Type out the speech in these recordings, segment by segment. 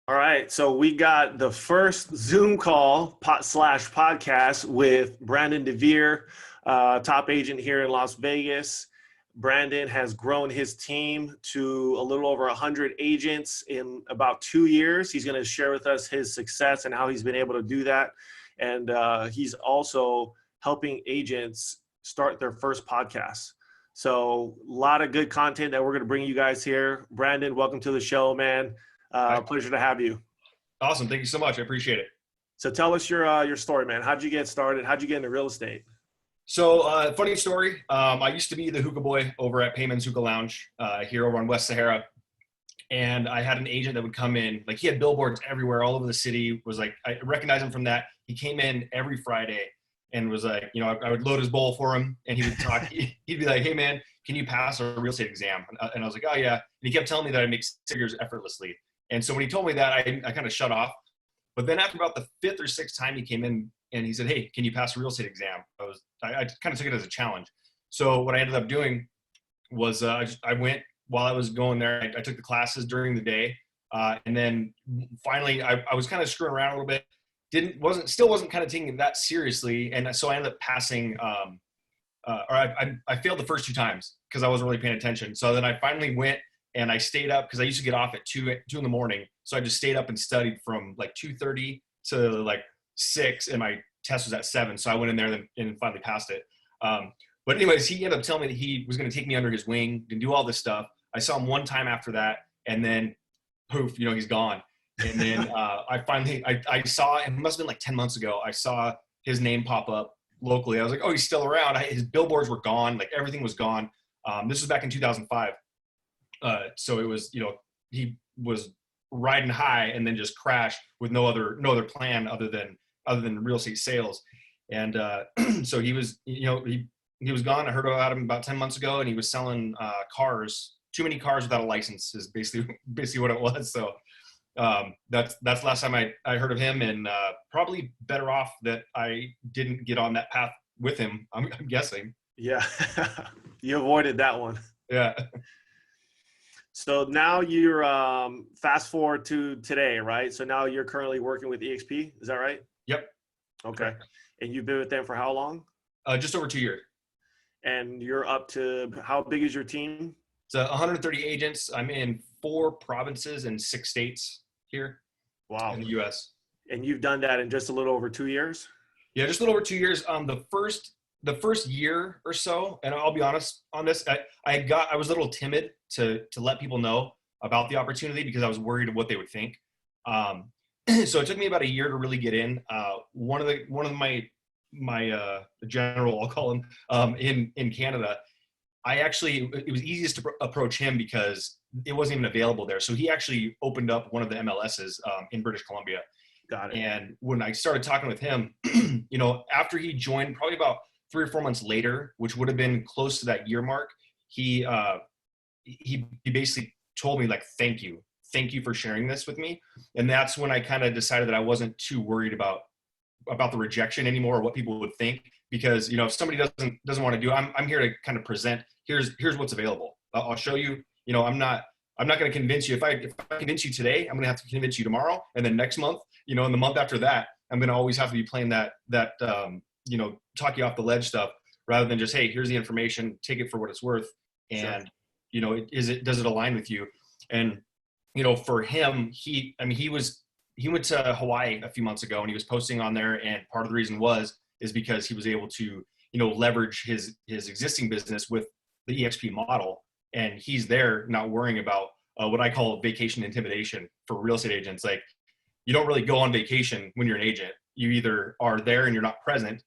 All right, so we got the first Zoom call slash podcast with Brandon DeVere, top agent here in Las Vegas. Brandon has grown his team to a little over 100 agents in about 2 years. He's going to share with us his success and how he's been able to do that. And he's also helping agents start their first podcast. So a lot of good content that we're going to bring you guys here. Brandon, welcome to the show, man. Pleasure to have you. Awesome. Thank you so much. I appreciate it. So tell us your story, man. How'd you get started? How'd you get into real estate? So funny story. I used to be the hookah boy over at Payman's Hookah Lounge here over on West Sahara. And I had an agent that would come in, like he had billboards everywhere, all over the city. Was like, I recognized him from that. He came in every Friday and was like, you know, I would load his bowl for him and he would talk. He'd be like, hey man, can you pass a real estate exam? And I was like, oh yeah. And he kept telling me that I make figures effortlessly. And so when he told me that, I kind of shut off. But then after about the 5th or 6th time he came in and he said, hey, can you pass a real estate exam? I kind of took it as a challenge. So what I ended up doing was I went while I was going there. I took the classes during the day. And then finally I was kind of screwing around a little bit. Still wasn't kind of taking it that seriously. And so I ended up passing, I failed the first 2 times because I wasn't really paying attention. So then I finally went and I stayed up because I used to get off at 2 in the morning. So I just stayed up and studied from like 2:30 to like 6, and my test was at 7. So I went in there and finally passed it. But anyways, he ended up telling me that he was going to take me under his wing and do all this stuff. I saw him one time after that, and then poof, you know, he's gone. And then I saw, it must have been like 10 months ago, I saw his name pop up locally. I was like, oh, he's still around. His billboards were gone. Like everything was gone. This was back in 2005. So it was, you know, he was riding high and then just crashed with no other plan other than real estate sales. And so he was, you know, he was gone. I heard about him about 10 months ago, and he was selling cars, too many cars without a license is basically what it was. So that's the last time I heard of him, and probably better off that I didn't get on that path with him. I'm guessing. Yeah, you avoided that one. Yeah. So now you're fast forward to today, right? So now you're currently working with EXP. Is that right? Yep. Okay. Correct. And you've been with them for how long? Just over 2 years. And you're up to, how big is your team? It's 130 agents. I'm in 4 provinces and 6 states here. Wow. In the U.S. And you've done that in just a little over 2 years? Yeah, just a little over 2 years. The first year or so, and I'll be honest on this, I was a little timid to let people know about the opportunity because I was worried of what they would think. So it took me about a year to really get in. One of my general, I'll call him, in Canada, it was easiest to approach him because it wasn't even available there. So he actually opened up one of the MLSs in British Columbia. Got it. And when I started talking with him, you know, after he joined, probably about 3 or 4 months later, which would have been close to that year mark, he basically told me, like, thank you for sharing this with me. And that's when I kind of decided that I wasn't too worried about the rejection anymore, or what people would think, because, you know, if somebody doesn't want to do it, I'm here to kind of present, here's what's available. I'll show you. You know, I'm not going to convince you. If I convince you today, I'm going to have to convince you tomorrow, and then next month, you know, and the month after that, I'm going to always have to be playing that you know, talk you off the ledge stuff, rather than just, hey, here's the information, take it for what it's worth. And, sure, you know, does it align with you? And, you know, for him, he went to Hawaii a few months ago, and he was posting on there. And part of the reason is because he was able to, you know, leverage his existing business with the EXP model. And he's there not worrying about what I call vacation intimidation for real estate agents. Like, you don't really go on vacation when you're an agent. You either are there and you're not present,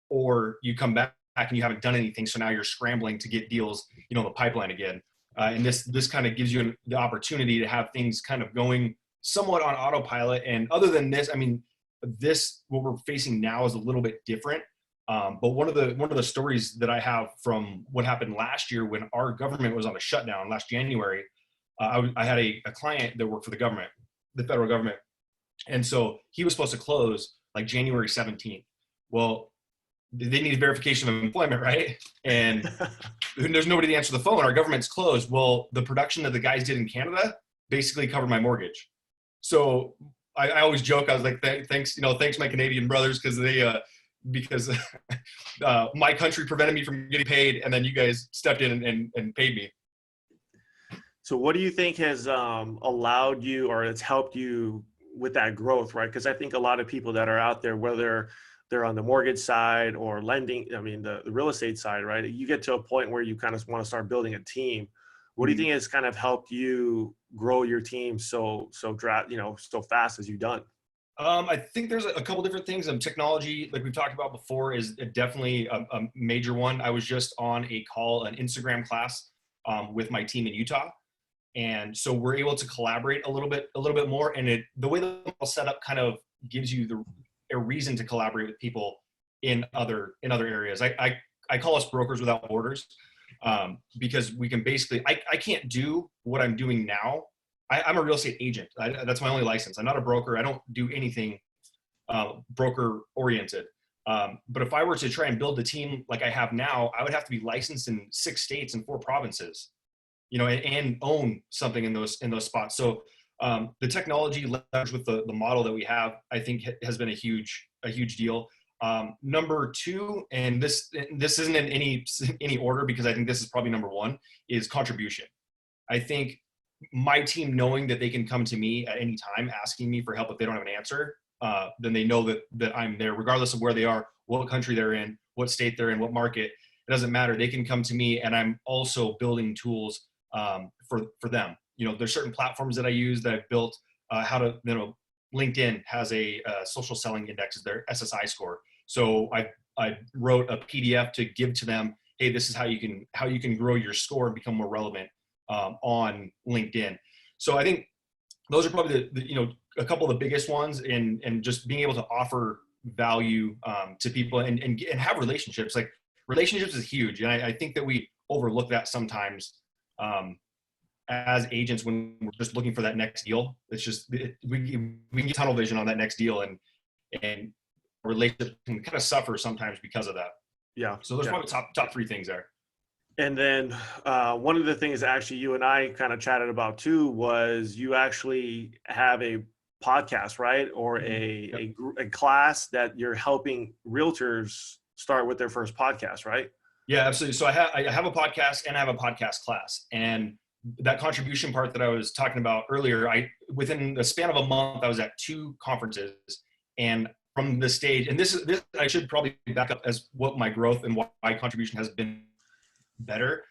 or you come back and you haven't done anything. So now you're scrambling to get deals, you know, in the pipeline again. And this kind of gives you the opportunity to have things kind of going somewhat on autopilot. And other than this, I mean, what we're facing now is a little bit different. But one of the stories that I have from what happened last year when our government was on a shutdown last January, I had a client that worked for the government, the federal government. And so he was supposed to close like January 17th. Well, they need verification of employment, right? And there's nobody to answer the phone. Our government's closed. Well, the production that the guys did in Canada basically covered my mortgage. So I always joke. I was like, thanks, thanks my Canadian brothers, because my country prevented me from getting paid, and then you guys stepped in and paid me. So what do you think has allowed you, or it's helped you with that growth, right? Because I think a lot of people that are out there, whether they're on the mortgage side or lending, I mean, the real estate side, right? You get to a point where you kind of want to start building a team. What do you think has kind of helped you grow your team so fast as you've done? I think there's a couple different things. Technology, like we've talked about before, is definitely a major one. I was just on an Instagram class with my team in Utah. And so we're able to collaborate a little bit more. And the way the model set up kind of gives you a reason to collaborate with people in other areas. I call us brokers without borders, because we can basically, I can't do what I'm doing now. I'm a real estate agent. That's my only license. I'm not a broker. I don't do anything broker oriented. But if I were to try and build the team like I have now, I would have to be licensed in 6 states and 4 provinces, and own something in those spots. So the technology leveraged with the model that we have, I think has been a huge deal. Number 2, and this isn't in any order, because I think this is probably number 1, is contribution. I think my team knowing that they can come to me at any time asking me for help if they don't have an answer, then they know that I'm there regardless of where they are, what country they're in, what state they're in, what market. It doesn't matter. They can come to me, and I'm also building tools for them. There's certain platforms that I use that I've built, how to, LinkedIn has a social selling index, is their SSI score. So I wrote a PDF to give to them. Hey, this is how you can grow your score and become more relevant on LinkedIn. So I think those are probably a couple of the biggest ones, and just being able to offer value to people and have relationships. Like, relationships is huge, and I think that we overlook that sometimes as agents when we're just looking for that next deal. It's just we can get tunnel vision on that next deal, and relationships can kind of suffer sometimes because of that. Yeah. So those are probably top 3 things there. And then one of the things actually you and I kind of chatted about too was you actually have a podcast, right? Or a class that you're helping realtors start with their first podcast, right? Yeah, absolutely. So I have a podcast, and I have a podcast class. And that contribution part that I was talking about earlier, within the span of a month, I was at 2 conferences, and from the stage, and this I should probably back up as what my growth and why my contribution has been better.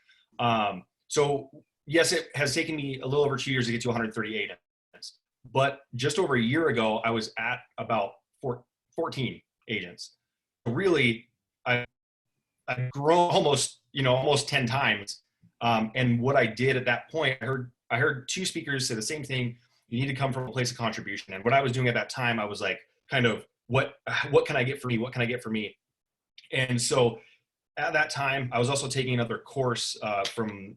So yes, it has taken me a little over 2 years to get to 138 agents, but just over a year ago, I was at about 14 agents. Really, I've grown almost 10 times. And what I did at that point, I heard 2 speakers say the same thing. You need to come from a place of contribution. And what I was doing at that time, I was like, kind of, what can I get for me? What can I get for me? And so at that time, I was also taking another course from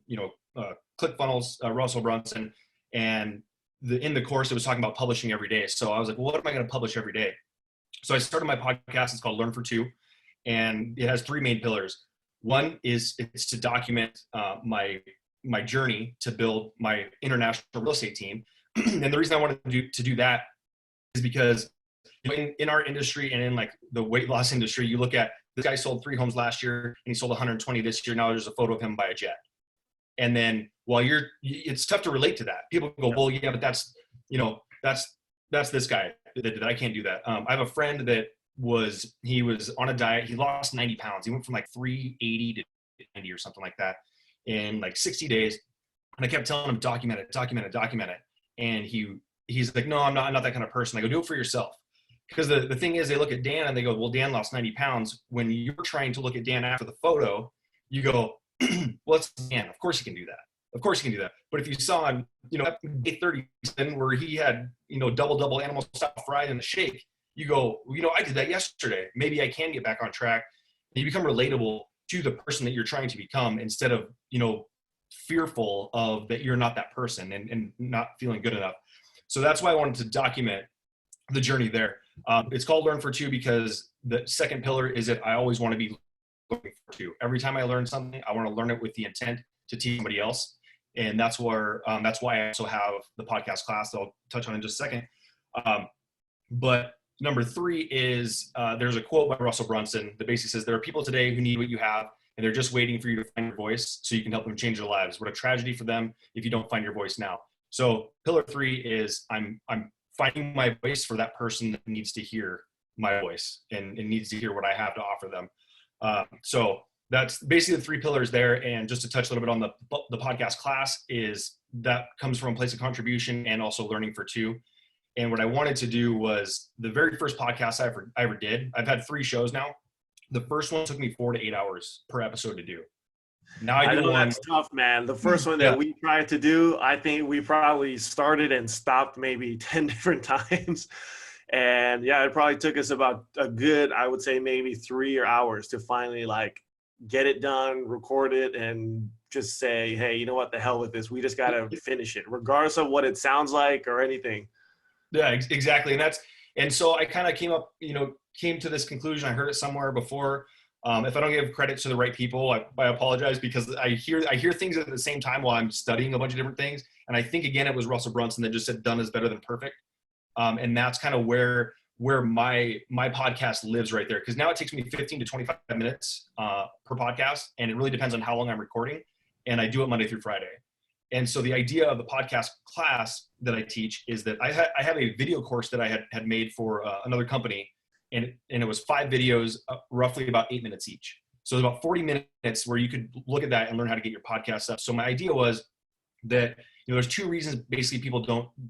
ClickFunnels, Russell Brunson, and in the course it was talking about publishing every day. So I was like, well, what am I going to publish every day? So I started my podcast. It's called Learn for 2, and it has 3 main pillars. One is it's to document my journey to build my international real estate team, and the reason I wanted to do that is because in our industry and in like the weight loss industry, you look at this guy sold 3 homes last year and he sold 120 this year. Now there's a photo of him by a jet. And then it's tough to relate to that. People go, well, yeah, but that's this guy that I can't do that. I have a friend that he was on a diet. He lost 90 pounds. He went from like 380 to 90 or something like that in like 60 days. And I kept telling him, document it. And he's like, no, I'm not that kind of person. I go, do it for yourself. Because the thing is, they look at Dan and they go, well, Dan lost 90 pounds. When you're trying to look at Dan after the photo, you go, well, it's Dan. Of course he can do that. Of course he can do that. But if you saw him, day 30 where he had, double animal style fried in the shake, you go, I did that yesterday. Maybe I can get back on track. And you become relatable to the person that you're trying to become instead of, fearful of that you're not that person and not feeling good enough. So that's why I wanted to document the journey there. It's called Learn for 2 because the second pillar is that I always want to be looking for 2. Every time I learn something, I want to learn it with the intent to teach somebody else. And that's why I also have the podcast class that I'll touch on in just a second. But number 3 is there's a quote by Russell Brunson that basically says, there are people today who need what you have, and they're just waiting for you to find your voice so you can help them change their lives. What a tragedy for them if you don't find your voice now. So pillar 3 is I'm finding my voice for that person that needs to hear my voice and needs to hear what I have to offer them. So that's basically the 3 pillars there. And just to touch a little bit on the podcast class, is that comes from a place of contribution and also learning for 2. And what I wanted to do was, the very first podcast I ever did, I've had 3 shows now. The first one took me 4 to 8 hours per episode to do. Now I do one. That's tough, man. The first one that we tried to do, I think we probably started and stopped maybe 10 different times. And yeah, it probably took us about a good, I would say maybe 3 hours to finally like get it done, record it, and just say, hey, you know what, the hell with this. We just got to finish it, regardless of what it sounds like or anything. Yeah, exactly. And so I kind of came to this conclusion. I heard it somewhere before. If I don't give credit to the right people, I apologize, because I hear things at the same time while I'm studying a bunch of different things. And I think, again, it was Russell Brunson that just said, done is better than perfect. And that's kind of where my podcast lives right there. Because now it takes me 15 to 25 minutes per podcast. And it really depends on how long I'm recording. And I do it Monday through Friday. And so the idea of the podcast class that I teach is that I have a video course that I had made for another company. And it was 5 videos, roughly about 8 minutes each. So it's about 40 minutes where you could look at that and learn how to get your podcast up. So my idea was that, there's 2 reasons basically people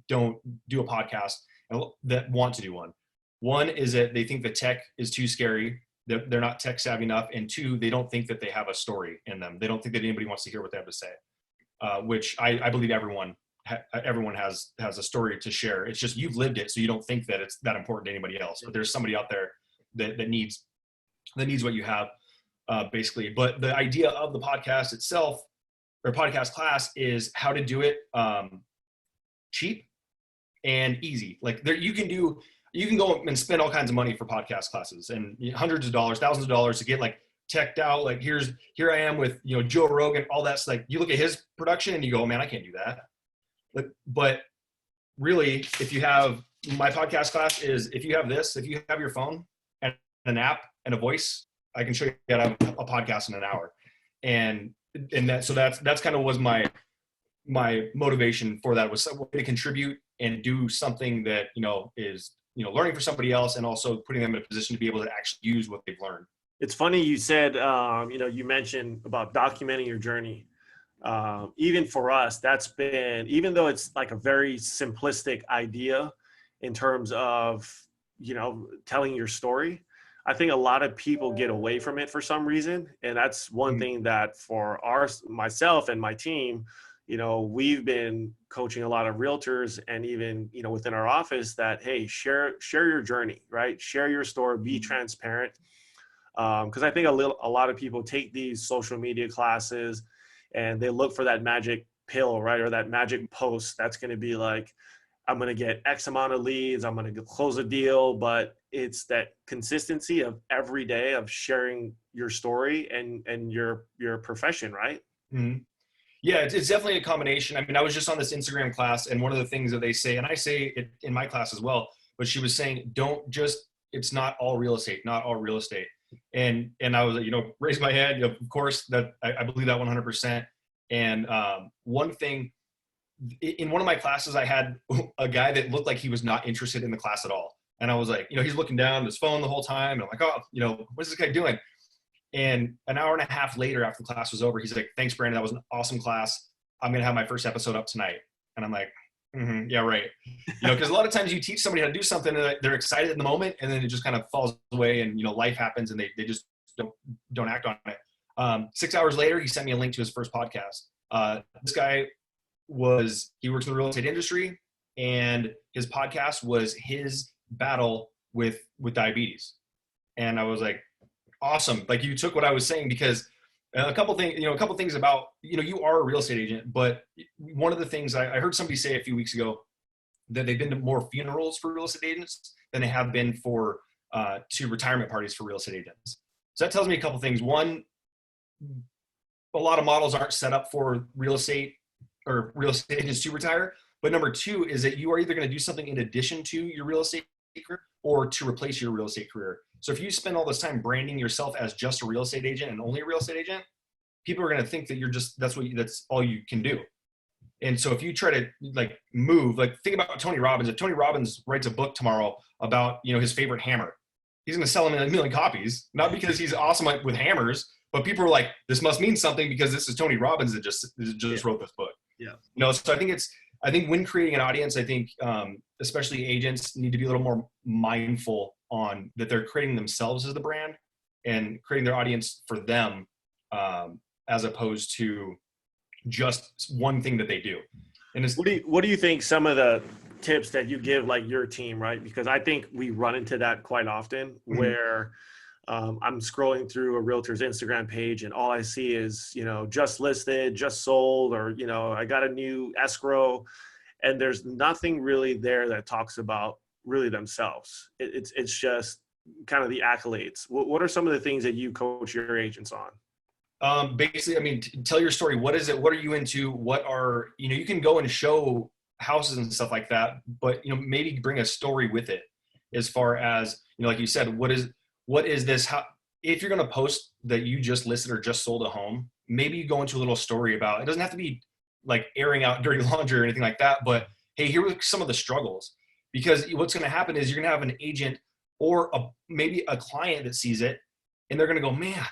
don't do a podcast that want to do one. One is that they think the tech is too scary. They're not tech savvy enough. And 2, they don't think that they have a story in them. They don't think that anybody wants to hear what they have to say, which I believe everyone has a story to share. It's just you've lived it, so you don't think that it's that important to anybody else. But there's somebody out there that needs what you have, basically. But the idea of the podcast itself, or podcast class, is how to do it cheap and easy. Like you can go and spend all kinds of money for podcast classes, and hundreds of dollars, thousands of dollars to get like teched out. Like here I am with Joe Rogan, all that's like, you look at his production and you go, man, I can't do that. But really, if you have my podcast class, is if you have your phone and an app and a voice, I can show you how to have a podcast in an hour. And that's kind of was my motivation for that, was some way to contribute and do something that, is, learning for somebody else, and also putting them in a position to be able to actually use what they've learned. It's funny you said, you mentioned about documenting your journey. Even for us, that's been, even though it's like a very simplistic idea in terms of, telling your story, I think a lot of people get away from it for some reason. And that's one thing that for myself and my team, we've been coaching a lot of realtors, and even, within our office, that, hey, share your journey, right? Share your story, be transparent. Because I think a lot of people take these social media classes and they look for that magic pill, right? Or that magic post that's going to be like, I'm going to get X amount of leads, I'm going to close a deal. But it's that consistency of every day of sharing your story and your profession, right? Mm-hmm. Yeah, it's definitely a combination. I mean, I was just on this Instagram class, and one of the things that they say, and I say it in my class as well, but she was saying, it's not all real estate, not all real estate. And I was, raised my hand, of course, that I believe that 100%. And one thing, in one of my classes, I had a guy that looked like he was not interested in the class at all. And I was like, he's looking down at his phone the whole time. And I'm like, oh, what's this guy doing? And an hour and a half later, after the class was over, he's like, thanks, Brandon. That was an awesome class. I'm going to have my first episode up tonight. And I'm like, yeah, right. Because a lot of times you teach somebody how to do something and they're excited in the moment, and then it just kind of falls away, and, life happens, and they just don't act on it. 6 hours later, he sent me a link to his first podcast. This guy he works in the real estate industry, and his podcast was his battle with diabetes. And I was like, awesome. Like, you took what I was saying, because a couple things about, you are a real estate agent, but one of the things I heard somebody say a few weeks ago, that they've been to more funerals for real estate agents than they have been to retirement parties for real estate agents. So that tells me a couple things. One, a lot of models aren't set up for real estate or real estate agents to retire. But number two is that you are either going to do something in addition to your real estate career or to replace your real estate career. So if you spend all this time branding yourself as just a real estate agent and only a real estate agent, people are going to think that that's all you can do. And so if you try to like move, like think about Tony Robbins. If Tony Robbins writes a book tomorrow about, his favorite hammer, he's going to sell them in 1 million copies, not because he's awesome with hammers, but people are like, this must mean something because this is Tony Robbins that just wrote this book. Yeah. So I think when creating an audience, I think especially agents need to be a little more mindful on that they're creating themselves as the brand and creating their audience for them, as opposed to just one thing that they do. And what do you think some of the tips that you give like your team, right? Because I think we run into that quite often where I'm scrolling through a realtor's Instagram page and all I see is, just listed, just sold, or, I got a new escrow, and there's nothing really there that talks about really themselves. It's just kind of the accolades. What are some of the things that you coach your agents on? Basically, tell your story. What is it? What are you into? What are, you can go and show houses and stuff like that, but, maybe bring a story with it as far as, like you said, what is this? How, if you're going to post that you just listed or just sold a home, maybe you go into a little story about, it doesn't have to be like airing out dirty laundry or anything like that, but hey, here are some of the struggles, because what's going to happen is you're going to have an agent or maybe a client that sees it and they're going to go, man,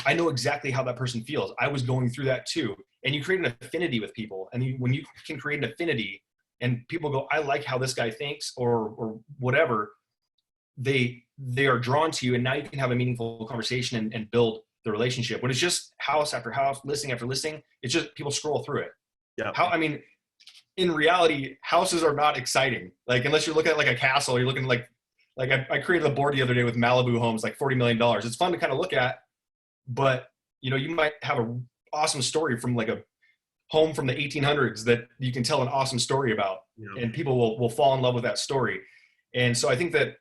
I know exactly how that person feels. I was going through that too. And you create an affinity with people. And when you can create an affinity and people go, I like how this guy thinks or whatever, they are drawn to you. And now you can have a meaningful conversation and build the relationship. When it's just house after house, listing after listing, it's just people scroll through it. Yeah. In reality, houses are not exciting. Like, unless you're looking at like a castle, you're looking like I created a board the other day with Malibu homes, like $40 million. It's fun to kind of look at, but you might have an awesome story from like a home from the 1800s that you can tell an awesome story about, and people will fall in love with that story. And so I think that,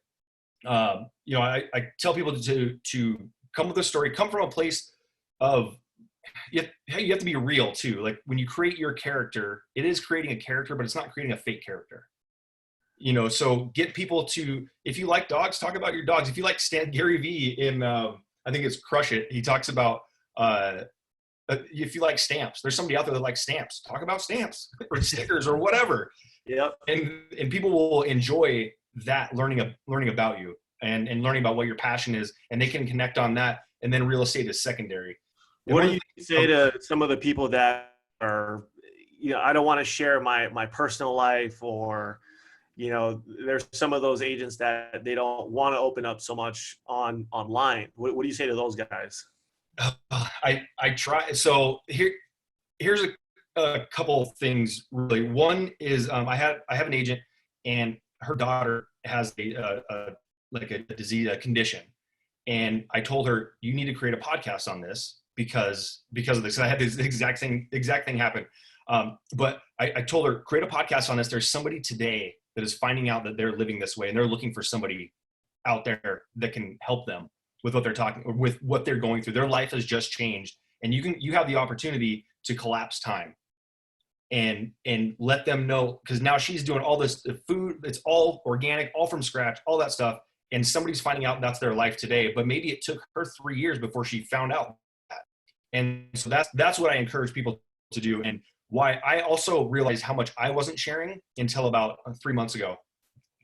I tell people to come with a story, come from a place of, you have to be real too. Like when you create your character, it is creating a character, but it's not creating a fake character. So get people to, if you like dogs, talk about your dogs. If you like Gary Vee in, I think it's Crush It, he talks about, if you like stamps, there's somebody out there that likes stamps, talk about stamps or stickers or whatever. Yep. And people will enjoy that, learning about you and learning about what your passion is, and they can connect on that. And then real estate is secondary. And what do you say to some of the people that are, I don't want to share my personal life, or, there's some of those agents that they don't want to open up so much online. What do you say to those guys? I try. So here's a couple of things really. One is I have an agent, and her daughter has a disease, a condition, and I told her, you need to create a podcast on this because of this. I had this exact thing happen. But I told her, create a podcast on this. There's somebody today that is finding out that they're living this way, and they're looking for somebody out there that can help them with what they're talking, or with what they're going through. Their life has just changed, and you have the opportunity to collapse time and let them know, because now she's doing all this food. It's all organic, all from scratch, all that stuff. And somebody's finding out that's their life today, but maybe it took her 3 years before she found out that. And so that's what I encourage people to do. And why I also realized how much I wasn't sharing until about 3 months ago.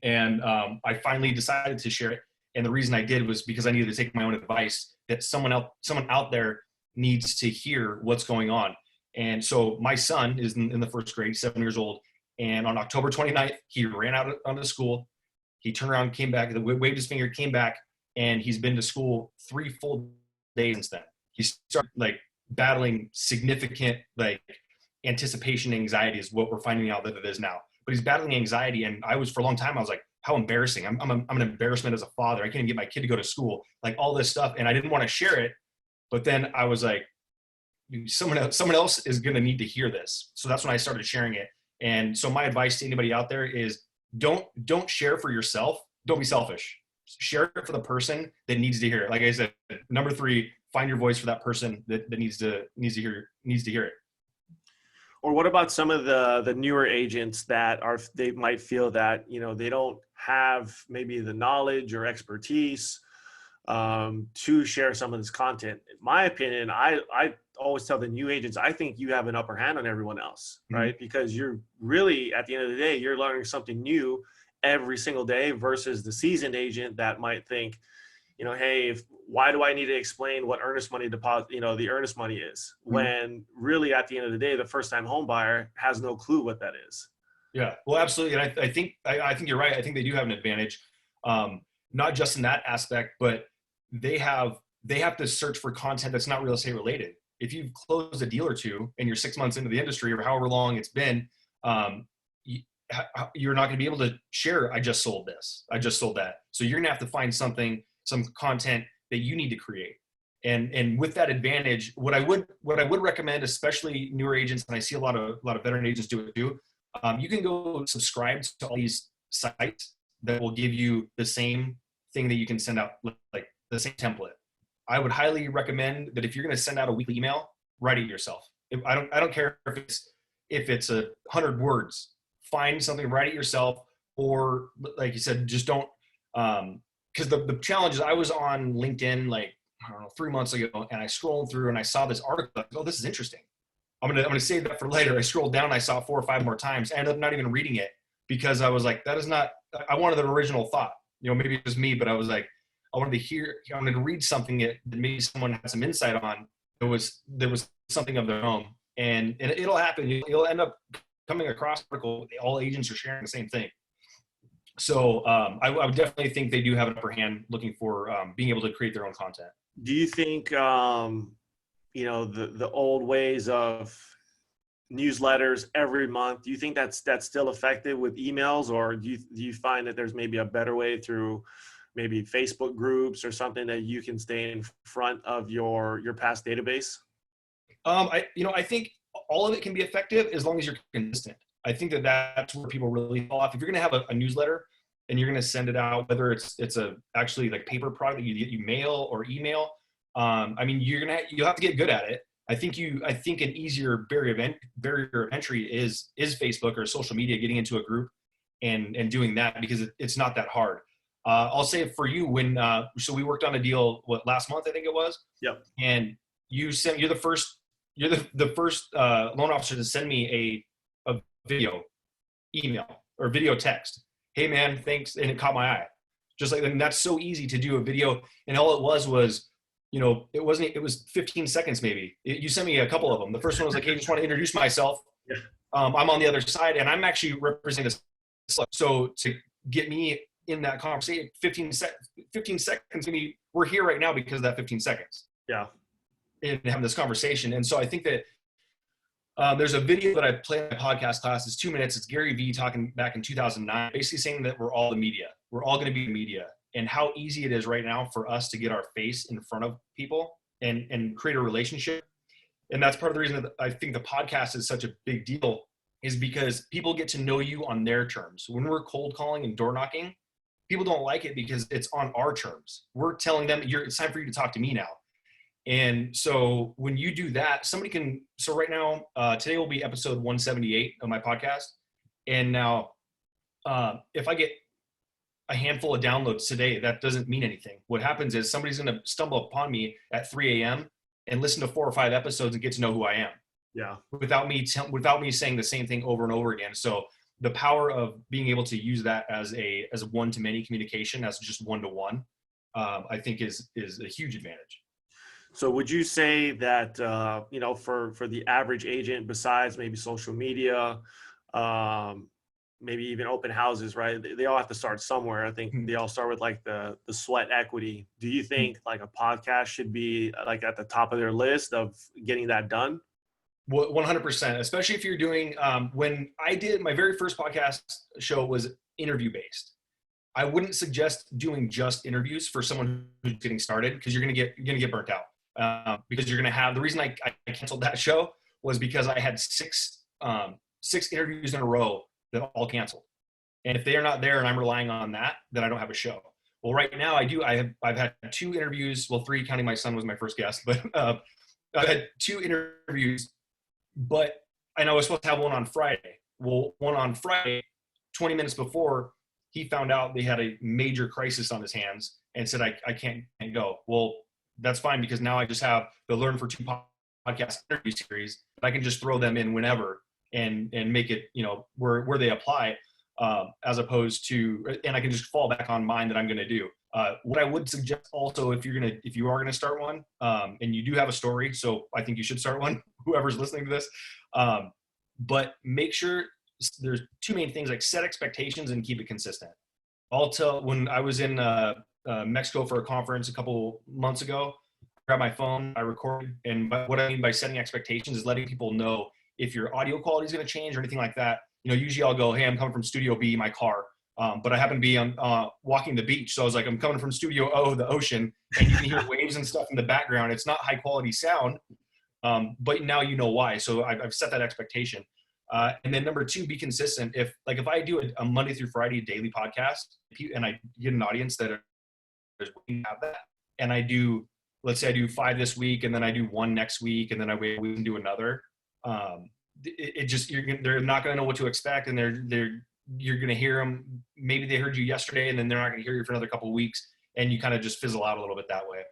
And I finally decided to share it. And the reason I did was because I needed to take my own advice, that someone out there needs to hear what's going on. And so my son is in the first grade, 7 years old. And on October 29th, he ran out of school. He turned around, came back, waved his finger, came back, and he's been to school 3 full days since then. He started battling significant anticipation anxiety is what we're finding out that it is now. But he's battling anxiety, and for a long time I was like, how embarrassing. I'm an embarrassment as a father. I can't even get my kid to go to school, all this stuff. And I didn't want to share it, but then I was like, someone else is going to need to hear this. So that's when I started sharing it. And so my advice to anybody out there is don't share for yourself. Don't be selfish. Share it for the person that needs to hear it. Like I said, number 3, find your voice for that person that needs to hear it. Or what about some of the newer agents that they might feel that, they don't have maybe the knowledge or expertise to share some of this content? In my opinion, I always tell the new agents, I think you have an upper hand on everyone else, right? Because you're really, at the end of the day, you're learning something new every single day versus the seasoned agent that might think, hey, why do I need to explain what earnest money deposit, the earnest money is, when really at the end of the day, the first time home buyer has no clue what that is. Yeah, well, absolutely. And I think you're right. I think they do have an advantage, not just in that aspect, but they have to search for content that's not real estate related. If you've closed a deal or two and you're 6 months into the industry or however long it's been, you're not going to be able to share, I just sold this, I just sold that. So you're going to have to find some content that you need to create. And with that advantage, what I would recommend, especially newer agents, and I see a lot of veteran agents do it too, you can go subscribe to all these sites that will give you the same thing that you can send out, like the same template. I would highly recommend that if you're going to send out a weekly email, write it yourself. I don't care if it's 100 words. Find something, write it yourself, or like you said, just don't. Because the challenge is, I was on LinkedIn like, I don't know, 3 months ago, and I scrolled through and I saw this article. Like, oh, this is interesting. I'm gonna save that for later. I scrolled down, I saw 4 or 5 more times. I ended up not even reading it because I was like, that is not. I wanted an original thought. Maybe it was me, but I was like, I wanted to read something that maybe someone had some insight on. There was something of their own, and it'll happen. You'll end up coming across an article. All agents are sharing the same thing. So I would definitely think they do have an upper hand looking for being able to create their own content. Do you think, the old ways of newsletters every month, do you think that's still effective with emails, or do you find that there's maybe a better way through maybe Facebook groups or something that you can stay in front of your past database? I think all of it can be effective as long as you're consistent. I think that's where people really fall off. If you're going to have a newsletter and you're going to send it out, whether it's actually like paper product that you mail or email, you'll have to get good at it. I think an easier barrier of entry is Facebook or social media, getting into a group and doing that, because it's not that hard. I'll say for you, so we worked on a deal last month, I think it was. Yep. And you're the first loan officer to send me a video email or video text. Hey man, thanks. And it caught my eye. Just like, and that's so easy to do a video. And all it was, it was 15 seconds maybe. You sent me a couple of them. The first one was like, hey, I just want to introduce myself. Yeah. I'm on the other side and I'm actually representing this. So to get me in that conversation, 15 seconds, maybe we're here right now because of that 15 seconds. Yeah. And having this conversation. And so I think that there's a video that I play in my podcast class. It's 2 minutes. It's Gary Vee talking back in 2009, basically saying that we're all the media. We're all going to be the media, and how easy it is right now for us to get our face in front of people and create a relationship. And that's part of the reason that I think the podcast is such a big deal, is because people get to know you on their terms. When we're cold calling and door knocking, people don't like it because it's on our terms. We're telling them, it's time for you to talk to me now. And so when you do that, so right now, today will be episode 178 of my podcast. And now, if I get a handful of downloads today, that doesn't mean anything. What happens is somebody's going to stumble upon me at 3 a.m. and listen to 4 or 5 episodes and get to know who I am. Yeah. Without me saying the same thing over and over again. So the power of being able to use that as a one-to-many communication, as just one-to-one, I think is a huge advantage. So would you say that, for the average agent, besides maybe social media, maybe even open houses, right? They all have to start somewhere. I think they all start with like the sweat equity. Do you think like a podcast should be like at the top of their list of getting that done? 100%, especially if you're doing, when I did my very first podcast show was interview based. I wouldn't suggest doing just interviews for someone who's getting started, because you're going to get burnt out. Because you're going to have, the reason I canceled that show was because I had six interviews in a row that all canceled. And if they are not there and I'm relying on that, then I don't have a show. Well, right now I've had 2 interviews. Well, 3 counting my son was my first guest, but I've had 2 interviews, but I know I was supposed to have one on Friday. Well, one on Friday, 20 minutes before, he found out they had a major crisis on his hands and said, I can't go. Well, that's fine, because now I just have the Learn for Two podcast interview series. I can just throw them in whenever and make it, where they apply, as opposed to, and I can just fall back on mine that I'm going to do. What I would suggest also, if you are going to start one, and you do have a story, so I think you should start one, whoever's listening to this, but make sure there's two main things, like set expectations and keep it consistent. When I was in Mexico for a conference a couple months ago, I grabbed my phone, I recorded, and what I mean by setting expectations is letting people know if your audio quality is going to change or anything like that. Usually I'll go, hey, I'm coming from Studio B, my car. But I happen to be on walking the beach. So I was like, I'm coming from Studio O, the ocean, and you can hear waves and stuff in the background. It's not high quality sound, but now you know why. So I've set that expectation. And then number two, be consistent. If I do a Monday through Friday daily podcast, and I get an audience that is waiting to have that, and let's say I do 5 this week, and then I do 1 next week, and then I wait a week and do another. They're not going to know what to expect, and you're going to hear them. Maybe they heard you yesterday, and then they're not going to hear you for another couple of weeks, and you kind of just fizzle out a little bit that way.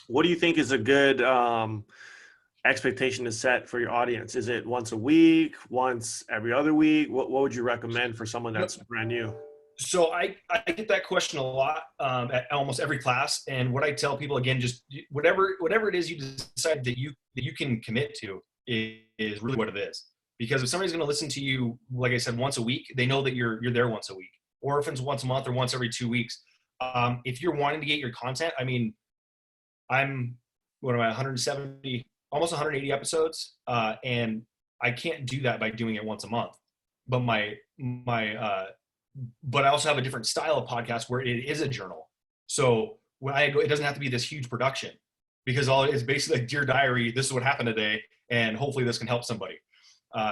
What do you think is a good expectation to set for your audience? Is it once a week, once every other week? What would you recommend for someone that's brand new? So I get that question a lot at almost every class. And what I tell people, again, just whatever it is you decide that you can commit to is really what it is. Because if somebody's going to listen to you, like I said, once a week, they know that you're there once a week. Or if it's once a month or once every 2 weeks. If you're wanting to get your content, I mean, I'm 170, almost 180 episodes, and I can't do that by doing it once a month. But but I also have a different style of podcast where it is a journal. So when I go, it doesn't have to be this huge production, because it's basically like Dear Diary. This is what happened today, and hopefully this can help somebody.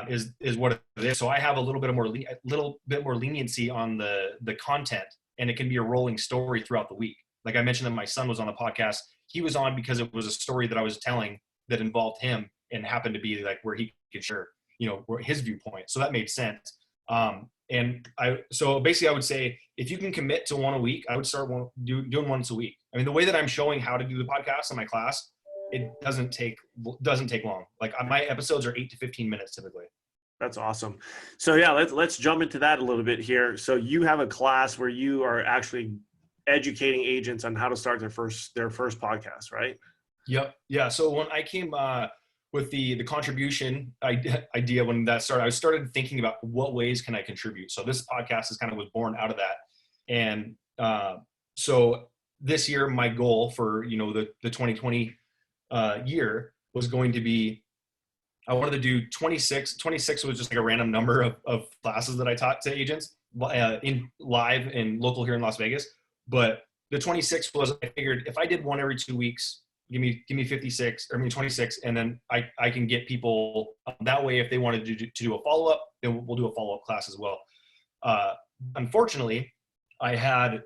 Is what it is. So I have a little bit more leniency on the content, and it can be a rolling story throughout the week. Like I mentioned that my son was on the podcast. He was on because it was a story that I was telling that involved him and happened to be like where he could share, his viewpoint. So that made sense. So basically I would say, if you can commit to 1 a week, I would start doing once a week. I mean, the way that I'm showing how to do the podcast in my class, it doesn't take long. Like my episodes are 8 to 15 minutes typically. That's awesome. So yeah, let's jump into that a little bit here. So you have a class where you are actually educating agents on how to start their first podcast, right? Yep. Yeah. So when I came with the contribution idea, when that started, I started thinking about what ways can I contribute. So this podcast was born out of that. And so this year, my goal for the 2020 year was going to be, I wanted to do 26. 26 was just like a random number of classes that I taught to agents in live and local here in Las Vegas. But the 26 was, I figured if I did one every 2 weeks, give me 26, and then I can get people that way. If they wanted to do a follow-up, then we'll do a follow-up class as well. Unfortunately, I had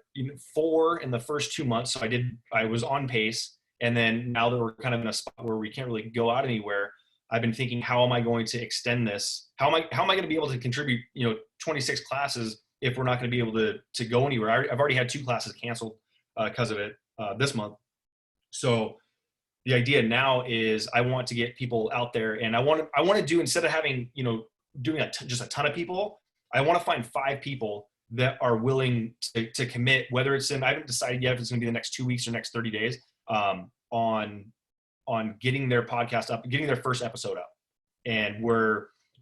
4 in the first 2 months. So I was on pace. And then now that we're kind of in a spot where we can't really go out anywhere, I've been thinking, how am I going to extend this? How am I going to be able to contribute, 26 classes if we're not going to be able to go anywhere? I've already had 2 classes canceled because of it this month. So the idea now is I want to get people out there, and I want to do, instead of having, doing just a ton of people, I want to find 5 people that are willing to commit, whether it's I haven't decided yet if it's going to be the next 2 weeks or next 30 days, on getting their podcast up, getting their first episode up. And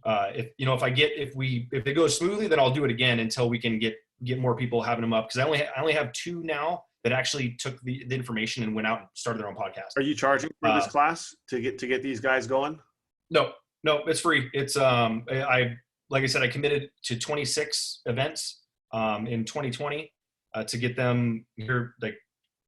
if it goes smoothly, then I'll do it again until we can get more people having them up. Cause I only have 2 now that actually took the information and went out and started their own podcast. Are you charging for this class to get these guys going? No, it's free. It's, like I said, I committed to 26 events, in 2020, to get them here.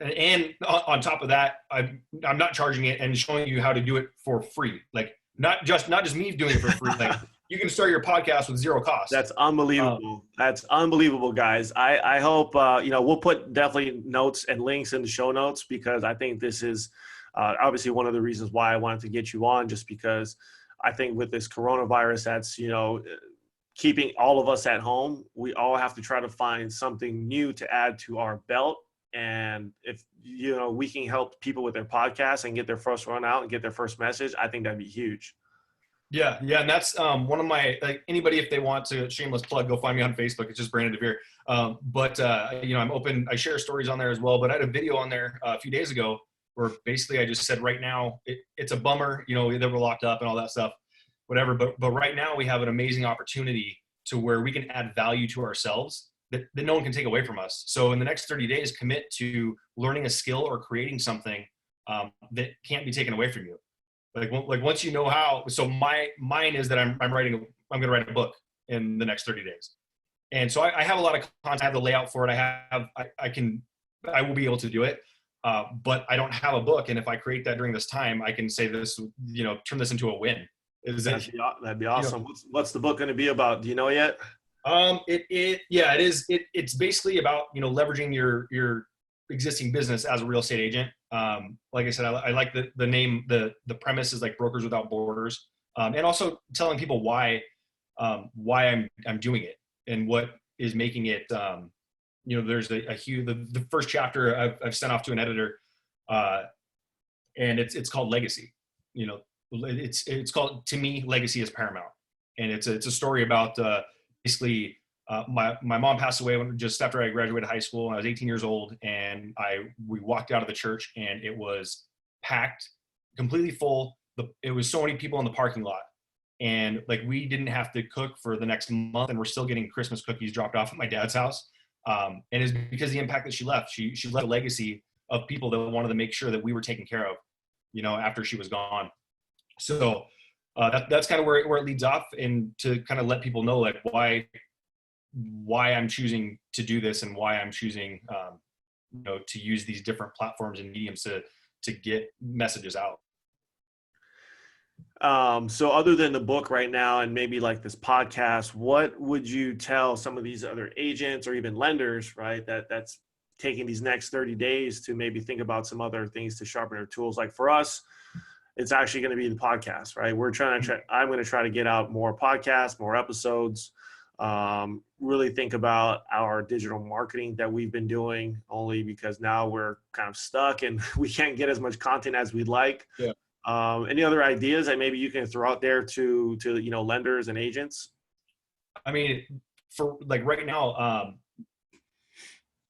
And on top of that, I'm not charging it and showing you how to do it for free. Like not just me doing it for free. Like you can start your podcast with 0 cost. That's unbelievable. That's unbelievable, guys. I hope, we'll put definitely notes and links in the show notes, because I think this is obviously one of the reasons why I wanted to get you on, just because I think with this coronavirus, that's, keeping all of us at home, we all have to try to find something new to add to our belt. And if, we can help people with their podcasts and get their first run out and get their first message, I think that'd be huge. Yeah. And that's one of my, like, anybody, if they want to, shameless plug, go find me on Facebook. It's just Brandon DeVere. I'm open. I share stories on there as well, but I had a video on there a few days ago where basically I just said, right now it's a bummer, that we're locked up and all that stuff, whatever. But right now we have an amazing opportunity to where we can add value to ourselves that no one can take away from us. So in the next 30 days, commit to learning a skill or creating something that can't be taken away from you. Like once you know how. So mine is that I'm going to write a book in the next 30 days. And so I have a lot of content. I have the layout for it. I will be able to do it. But I don't have a book. And if I create that during this time, I can say this, turn this into a win. That'd be awesome. What's the book going to be about? Do you know yet? It is. It's basically about, leveraging your existing business as a real estate agent. Like I said, I like the name, the premise is like Brokers Without Borders. And also telling people why I'm doing it and what is making it, there's a huge, the first chapter I've sent off to an editor, and it's called Legacy. It's called, to me, Legacy is Paramount. And it's a story about, basically, my mom passed away just after I graduated high school, and I was 18 years old, and we walked out of the church and it was packed, completely full. It was so many people in the parking lot, and like, we didn't have to cook for the next month, and we're still getting Christmas cookies dropped off at my dad's house. And it's because of the impact that she left. She left a legacy of people that wanted to make sure that we were taken care of, after she was gone. So that's kind of where it leads off, and to kind of let people know, like, why I'm choosing to do this and why I'm choosing, to use these different platforms and mediums to get messages out. So other than the book right now and maybe like this podcast, what would you tell some of these other agents or even lenders, right, that's taking these next 30 days to maybe think about some other things to sharpen their tools? Like for us, it's actually going to be the podcast, right? I'm going to try to get out more podcasts, more episodes, really think about our digital marketing that we've been doing, only because now we're kind of stuck and we can't get as much content as we'd like. Yeah. Any other ideas that maybe you can throw out there to lenders and agents? I mean, for like right now,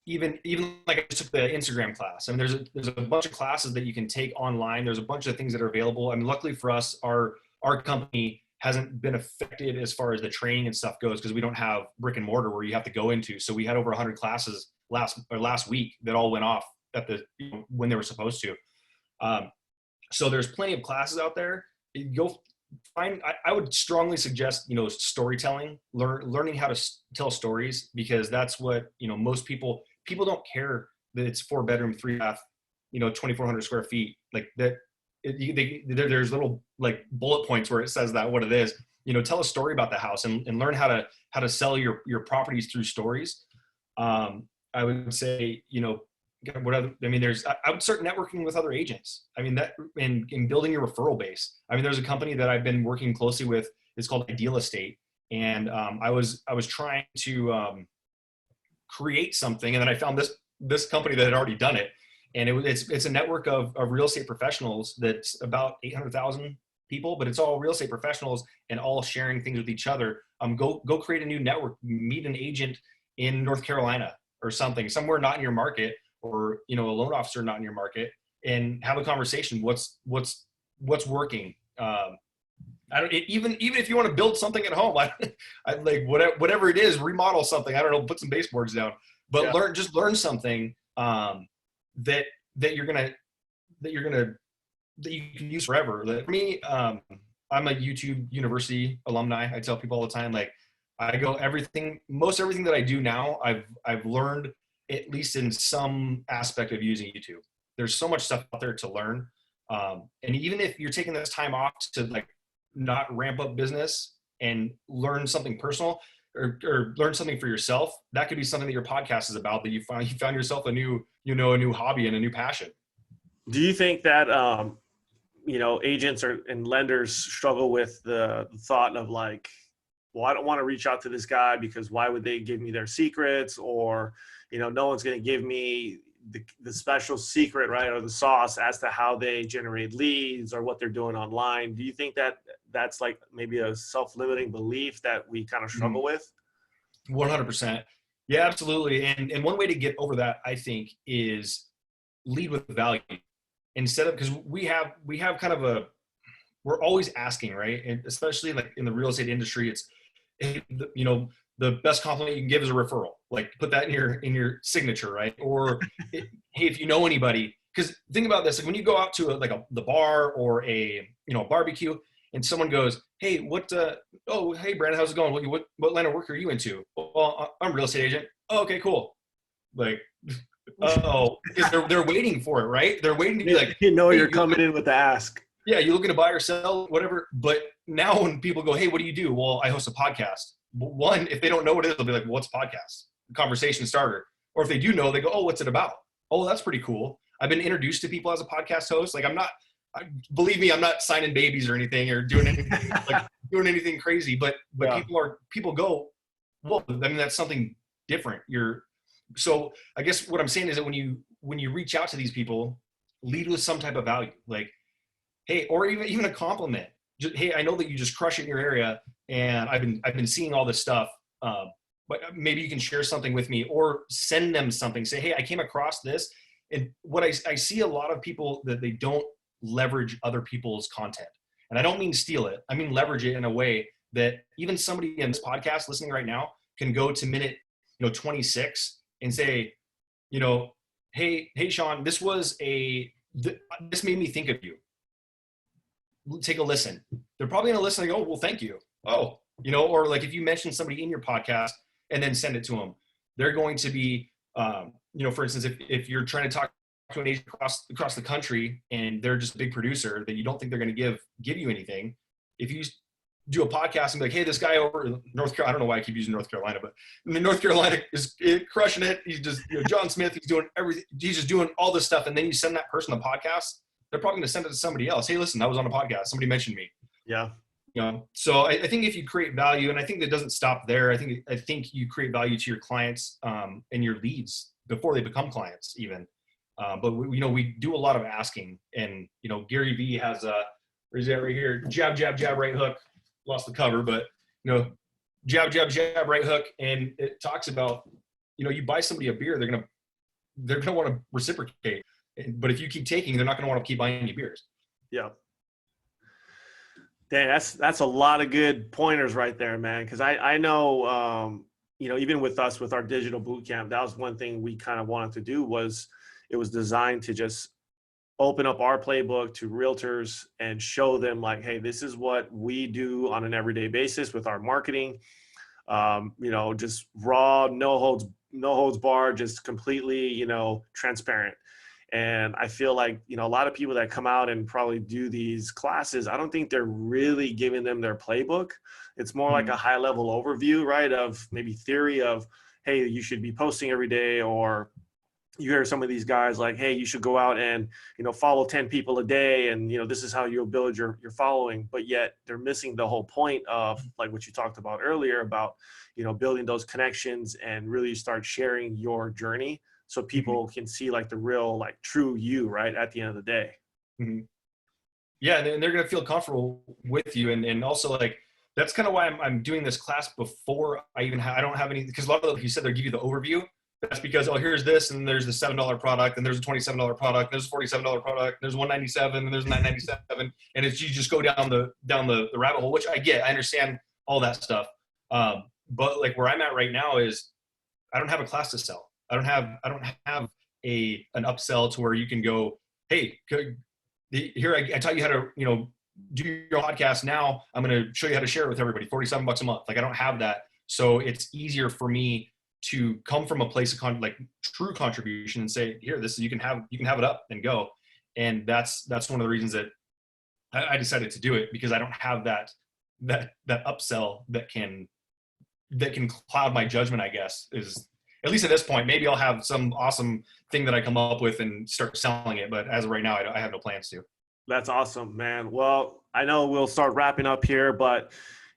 even like I just took the Instagram class. I mean, there's a bunch of classes that you can take online. There's a bunch of things that are available. I mean, luckily for us, our company hasn't been affected as far as the training and stuff goes, because we don't have brick and mortar where you have to go into. So we had over 100 classes last week that all went off at when they were supposed to. So there's plenty of classes out there. Go find. I would strongly suggest storytelling, learning how to tell stories, because that's what most people don't care that it's 4-bedroom, 3-bath, 2,400 square feet, like that. There's little like bullet points where it says that what it is. Tell a story about the house and learn how to sell your properties through stories. I would say I would start networking with other agents. I mean, that in building your referral base. I mean, there's a company that I've been working closely with. It's called Ideal Estate. And I was trying to create something, and then I found this company that had already done it. And it's a network of real estate professionals that's about 800,000 people, but it's all real estate professionals and all sharing things with each other. Go create a new network, meet an agent in North Carolina or somewhere not in your market, or a loan officer not in your market, and have a conversation. What's working? Even if you want to build something at home, I like whatever it is, remodel something. I don't know, put some baseboards down, but yeah. learn something that you can use forever. Like for me, I'm a YouTube University alumni. I tell people all the time, like most everything that I do now, I've learned at least in some aspect of using YouTube. There's so much stuff out there to learn. And even if you're taking this time off to like not ramp up business and learn something personal or learn something for yourself, that could be something that your podcast is about, that you found yourself a new hobby and a new passion. Do you think that, agents and lenders struggle with the thought of like, well, I don't want to reach out to this guy because why would they give me their secrets? Or, no one's going to give me the special secret, right? Or the sauce as to how they generate leads or what they're doing online. Do you think that that's like maybe a self-limiting belief that we kind of struggle with? 100%. Yeah, absolutely. And one way to get over that, I think, is lead with value instead of, because we have kind of we're always asking, right? And especially like in the real estate industry, it's, the best compliment you can give is a referral. Like put that in your signature, right? Or hey, if you know anybody, because think about this, like when you go out to the bar or a barbecue, and someone goes, hey, hey Brandon, how's it going? What line of work are you into? Well, I'm a real estate agent. Oh, okay, cool. Like, because they're waiting for it, right? They're waiting to be like, you're coming in with the ask. Yeah, you're looking to buy or sell, whatever. But now when people go, hey, what do you do? Well, I host a podcast. One, if they don't know what it is, they'll be like, well, what's a podcast? Conversation starter. Or if they do know, they go, oh, what's it about? Oh, that's pretty cool. I've been introduced to people as a podcast host. Like believe me, I'm not signing babies or anything or doing anything crazy. But yeah. People go, well, I mean, that's something different. So I guess what I'm saying is that when you reach out to these people, lead with some type of value. Like, hey, or even a compliment. Just, hey, I know that you just crush it in your area, and I've been seeing all this stuff. But maybe you can share something with me, or send them something. Say, hey, I came across this, and what I see a lot of people that they don't leverage other people's content, and I don't mean steal it. I mean leverage it in a way that even somebody in this podcast listening right now can go to minute 26 and say, hey Sean, this made me think of you. Take a listen. They're probably going to listen and go, oh, well, thank you. Oh, or like if you mention somebody in your podcast and then send it to them, they're going to be, for instance, if you're trying to talk to an agent across the country and they're just a big producer that you don't think they're going to give you anything, if you do a podcast and be like, hey, this guy over in North Carolina, I don't know why I keep using North Carolina, but North Carolina is crushing it. He's just, John Smith, he's doing everything. He's just doing all this stuff. And then you send that person the podcast, they're probably going to send it to somebody else. Hey, listen, I was on a podcast. Somebody mentioned me. Yeah. So I think if you create value, and I think that doesn't stop there. I think you create value to your clients and your leads before they become clients even. But we do a lot of asking, and Gary Vee has where's that right here? Jab, jab, jab, right hook. Lost the cover, but jab, jab, jab, right hook, and it talks about you buy somebody a beer, they're gonna want to reciprocate. But if you keep taking, they're not going to want to keep buying you beers. Yeah. Dang, that's a lot of good pointers right there, man. Because I know, even with us, with our digital boot camp, that was one thing we kind of wanted to do. It was designed to just open up our playbook to realtors and show them like, hey, this is what we do on an everyday basis with our marketing. Just raw, no holds barred, just completely, transparent. And I feel like, a lot of people that come out and probably do these classes, I don't think they're really giving them their playbook. It's more like a high level overview, right? Of maybe theory of, hey, you should be posting every day, or you hear some of these guys like, hey, you should go out and, follow 10 people a day. And, this is how you'll build your following. But yet they're missing the whole point of like what you talked about earlier about, building those connections and really start sharing your journey. So people can see like the real, like true you, right, at the end of the day. Mm-hmm. Yeah, and they're going to feel comfortable with you. And also like, that's kind of why I'm doing this class before I don't have any, because a lot of like you said, they'll give you the overview. That's because, oh, here's this, and there's the $7 product, and there's a $27 product, there's a $47 product, there's $197, and there's $997. And it's, you just go down the rabbit hole, which I get, I understand all that stuff. But like where I'm at right now is I don't have a class to sell. I don't have an upsell to where you can go, hey, here I taught you how to, do your podcast. Now I'm going to show you how to share it with everybody. $47 a month. Like I don't have that. So it's easier for me to come from a place of true contribution and say, here, you can have it up and go. And that's one of the reasons that I decided to do it, because I don't have that upsell that can cloud my judgment, I guess, is, at least at this point. Maybe I'll have some awesome thing that I come up with and start selling it. But as of right now, I have no plans to. That's awesome, man. Well, I know we'll start wrapping up here, but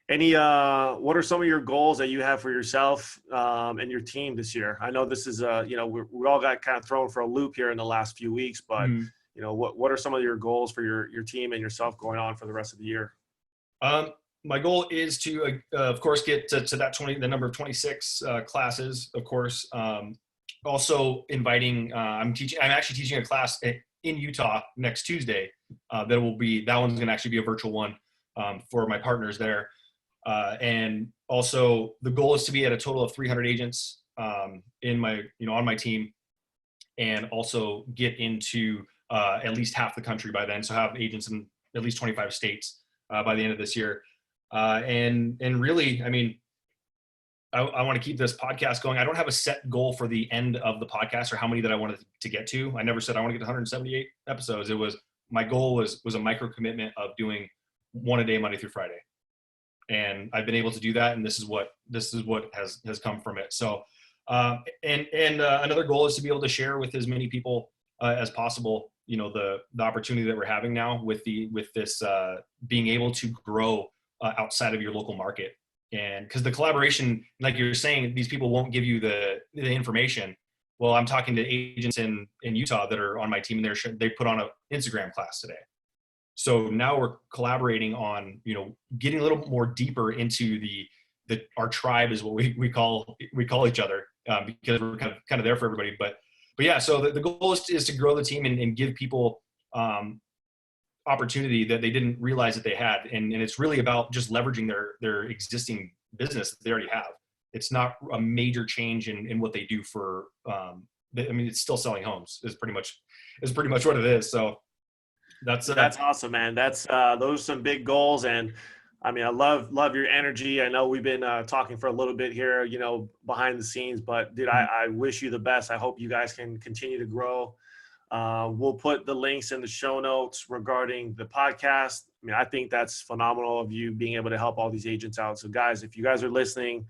what are some of your goals that you have for yourself and your team this year? I know this is, we all got kind of thrown for a loop here in the last few weeks, but what are some of your goals for your team and yourself going on for the rest of the year? My goal is to, of course, get to that the number of 26 classes, of course. Also inviting, I'm actually teaching a class in Utah next Tuesday. That one's going to actually be a virtual one for my partners there. And also the goal is to be at a total of 300 agents on my team, and also get into at least half the country by then. So have agents in at least 25 states by the end of this year. And really, I mean, I want to keep this podcast going. I don't have a set goal for the end of the podcast or how many that I wanted to get to. I never said I want to get to 178 episodes. My goal was a micro commitment of doing one a day, Monday through Friday. And I've been able to do that. And this is what has come from it. So, another goal is to be able to share with as many people as possible, the opportunity that we're having now with this being able to grow outside of your local market. And because the collaboration, like you're saying, these people won't give you the information. Well, I'm talking to agents in Utah that are on my team, and they put on an Instagram class today. So now we're collaborating on, getting a little more deeper into our tribe is what we call each other, because we're kind of there for everybody. But yeah, so the goal is to grow the team and give people opportunity that they didn't realize that they had. And it's really about just leveraging their existing business that they already have. It's not a major change in what they do for, it's still selling homes is pretty much what it is. So that's awesome, man. Those are some big goals. And I mean, I love your energy. I know we've been talking for a little bit here, behind the scenes, but dude, I wish you the best. I hope you guys can continue to grow. We'll put the links in the show notes regarding the podcast. I mean, I think that's phenomenal of you being able to help all these agents out. So guys, if you guys are listening,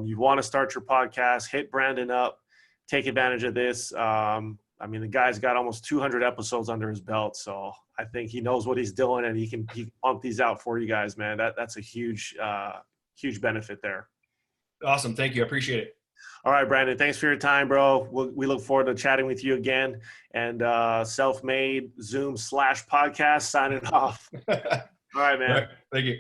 you want to start your podcast, hit Brandon up, take advantage of this. The guy's got almost 200 episodes under his belt. So I think he knows what he's doing, and he can pump these out for you guys, man. That's a huge benefit there. Awesome. Thank you. I appreciate it. All right, Brandon, thanks for your time, bro. We look forward to chatting with you again. And Self-Made Zoom /podcast signing off. All right, man. All right. Thank you.